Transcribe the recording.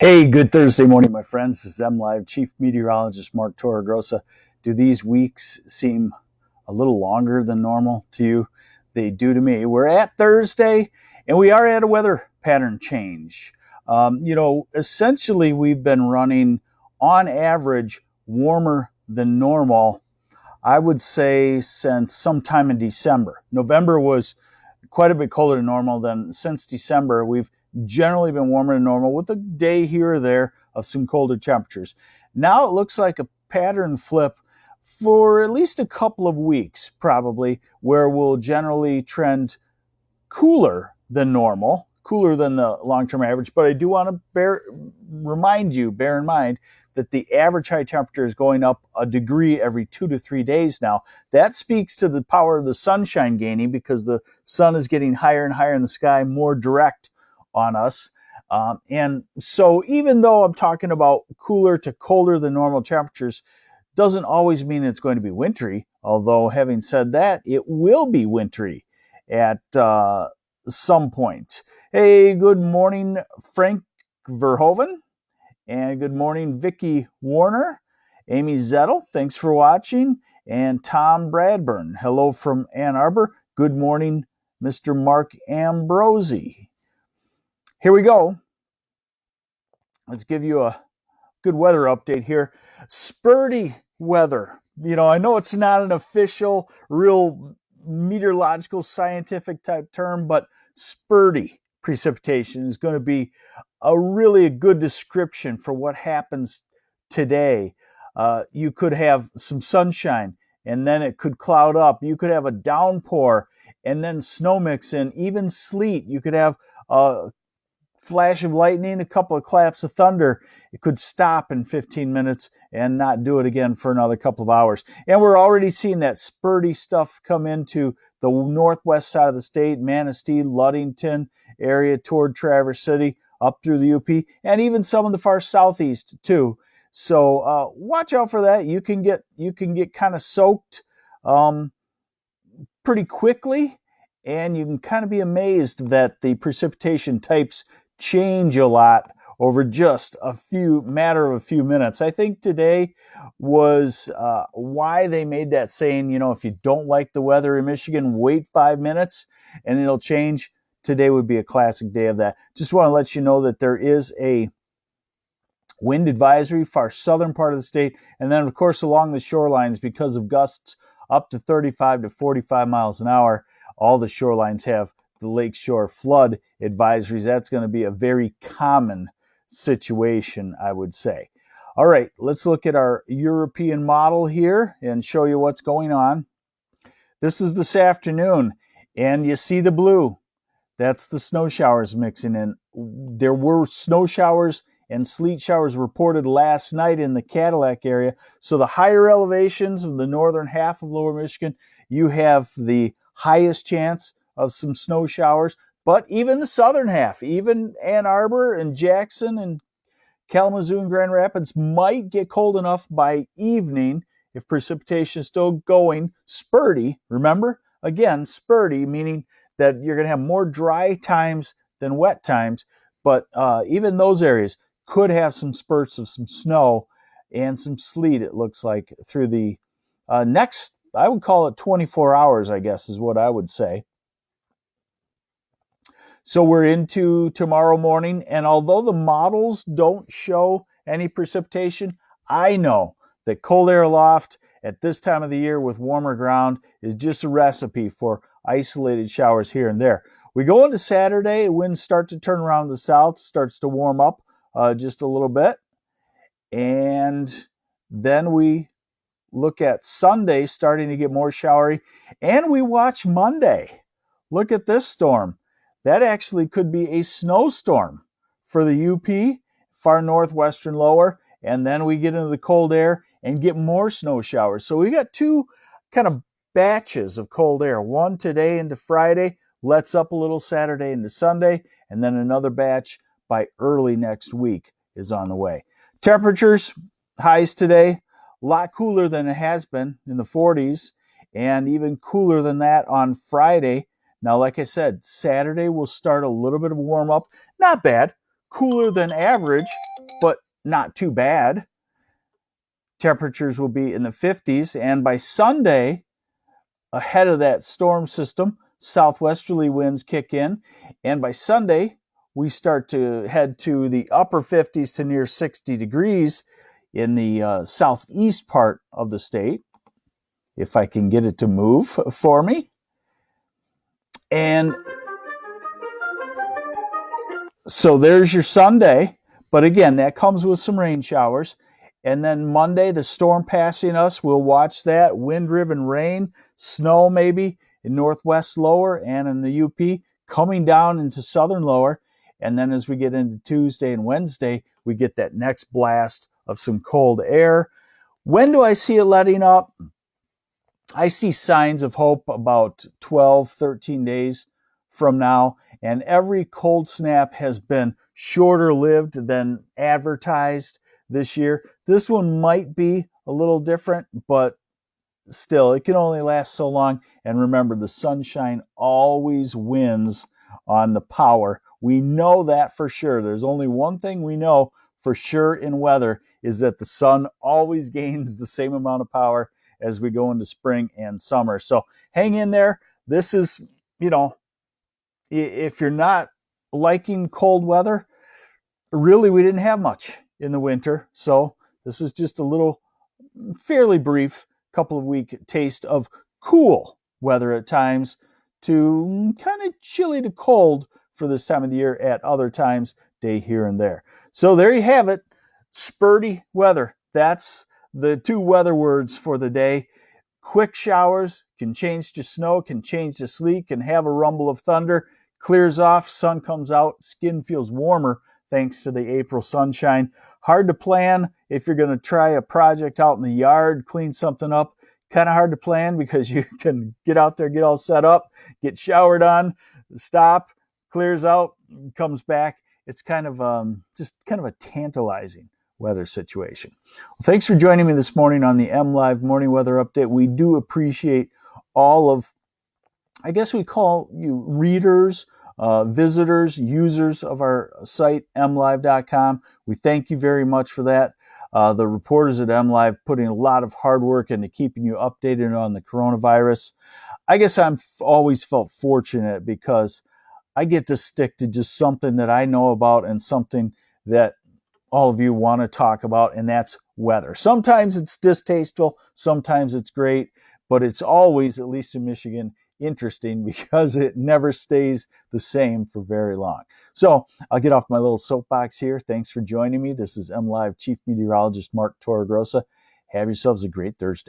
Hey, good Thursday morning, my friends. This is MLive Chief Meteorologist Mark Torregrossa. Do these weeks seem a little longer than normal to you? They do to me. We're at Thursday, and we are at a weather pattern change. Essentially, we've been running on average warmer than normal, I would say, since sometime in December. November was quite a bit colder than normal. Then since December, we've generally been warmer than normal with a day here or there of some colder temperatures. Now it looks like a pattern flip for at least a couple of weeks, probably, where we'll generally trend cooler than normal, cooler than the long-term average. But I do want to bear in mind that the average high temperature is going up a degree every 2 to 3 days now. That speaks to the power of the sunshine gaining, because the sun is getting higher and higher in the sky, more direct on us. And so even though I'm talking about cooler to colder than normal temperatures, doesn't always mean it's going to be wintry. Although, having said that, it will be wintry at some point. Hey, good morning, Frank Verhoeven. And good morning, Vicki Warner. Amy Zettel, thanks for watching. And Tom Bradburn, hello from Ann Arbor. Good morning, Mr. Mark Ambrosi. Here we go. Let's give you a good weather update here. Spur-D weather. I know it's not an official, real meteorological, scientific type term, but Spur-D precipitation is going to be a good description for what happens today. You could have some sunshine, and then it could cloud up. You could have a downpour, and then snow mix in, even sleet. You could have a flash of lightning, a couple of claps of thunder. It could stop in 15 minutes and not do it again for another couple of hours. And we're already seeing that spurty stuff come into the northwest side of the state, Manistee, Ludington area toward Traverse City, up through the UP, and even some of the far southeast too. So watch out for that. You can get kind of soaked pretty quickly, and you can kind of be amazed that the precipitation types change a lot over just a few minutes. I think today was why they made that saying, if you don't like the weather in Michigan, wait 5 minutes and it'll change. Today would be a classic day of that. Just want to let you know that there is a wind advisory far southern part of the state, and then of course along the shorelines, because of gusts up to 35 to 45 miles an hour, all the shorelines have the lakeshore flood advisories. That's going to be a very common situation, I would say. All right, let's look at our European model here and show you what's going on. This is this afternoon, and you see the blue. That's the snow showers mixing in. There were snow showers and sleet showers reported last night in the Cadillac area. So the higher elevations of the northern half of Lower Michigan, you have the highest chance of some snow showers. But even the southern half, even Ann Arbor and Jackson and Kalamazoo and Grand Rapids, might get cold enough by evening if precipitation is still going. Spurty, remember? Again, spurty, meaning that you're going to have more dry times than wet times. But even those areas could have some spurts of some snow and some sleet, it looks like, through the next, I would call it 24 hours, I guess, is what I would say. So we're into tomorrow morning, and although the models don't show any precipitation, I know that cold air aloft at this time of the year with warmer ground is just a recipe for isolated showers here and there. We go into Saturday, winds start to turn around to the south, starts to warm up just a little bit. And then we look at Sunday starting to get more showery, and we watch Monday. Look at this storm. That actually could be a snowstorm for the UP, far northwestern lower, and then we get into the cold air and get more snow showers. So we got two kind of batches of cold air. One today into Friday, lets up a little Saturday into Sunday, and then another batch by early next week is on the way. Temperatures, highs today, a lot cooler than it has been in the 40s, and even cooler than that on Friday. Now, like I said, Saturday will start a little bit of a warm up. Not bad. cooler than average, but not too bad. Temperatures will be in the 50s, and by Sunday, ahead of that storm system, southwesterly winds kick in, and by Sunday, we start to head to the upper 50s to near 60 degrees in the southeast part of the state, if I can get it to move for me. And so there's your Sunday, but again, that comes with some rain showers. And then Monday, the storm passing us, we'll watch that. Wind-driven rain, snow maybe in northwest lower and in the UP, coming down into southern lower. And then as we get into Tuesday and Wednesday, we get that next blast of some cold air. When do I see it letting up? I see signs of hope about 12, 13 days from now. And every cold snap has been shorter lived than advertised this year. This one might be a little different, but still, it can only last so long. And remember, the sunshine always wins on the power. We know that for sure. There's only one thing we know for sure in weather, is that the sun always gains the same amount of power as we go into spring and summer. So hang in there. This is, if you're not liking cold weather, really, we didn't have much in the winter. So this is just a little fairly brief couple of week taste of cool weather at times to kind of chilly to cold for this time of the year at other times, day here and there. So there you have it. Spurty weather. That's the two weather words for the day. Quick showers can change to snow, can change to sleet, can have a rumble of thunder, clears off, sun comes out, skin feels warmer thanks to the April sunshine. Hard to plan if you're going to try a project out in the yard, clean something up. Kind of hard to plan because you can get out there, get all set up, get showered on, stop, clears out, comes back. It's kind of just kind of a tantalizing weather situation. Well, thanks for joining me this morning on the MLive Morning Weather Update. We do appreciate all of, I guess we call you readers, visitors, users of our site, MLive.com. We thank you very much for that. The reporters at MLive putting a lot of hard work into keeping you updated on the coronavirus. I guess I'm always felt fortunate because I get to stick to just something that I know about and something that all of you want to talk about, and that's weather. Sometimes it's distasteful, sometimes it's great, but it's always, at least in Michigan, interesting because it never stays the same for very long. So I'll get off my little soapbox here. Thanks for joining me. This is MLive Chief Meteorologist Mark Torregrossa. Have yourselves a great Thursday.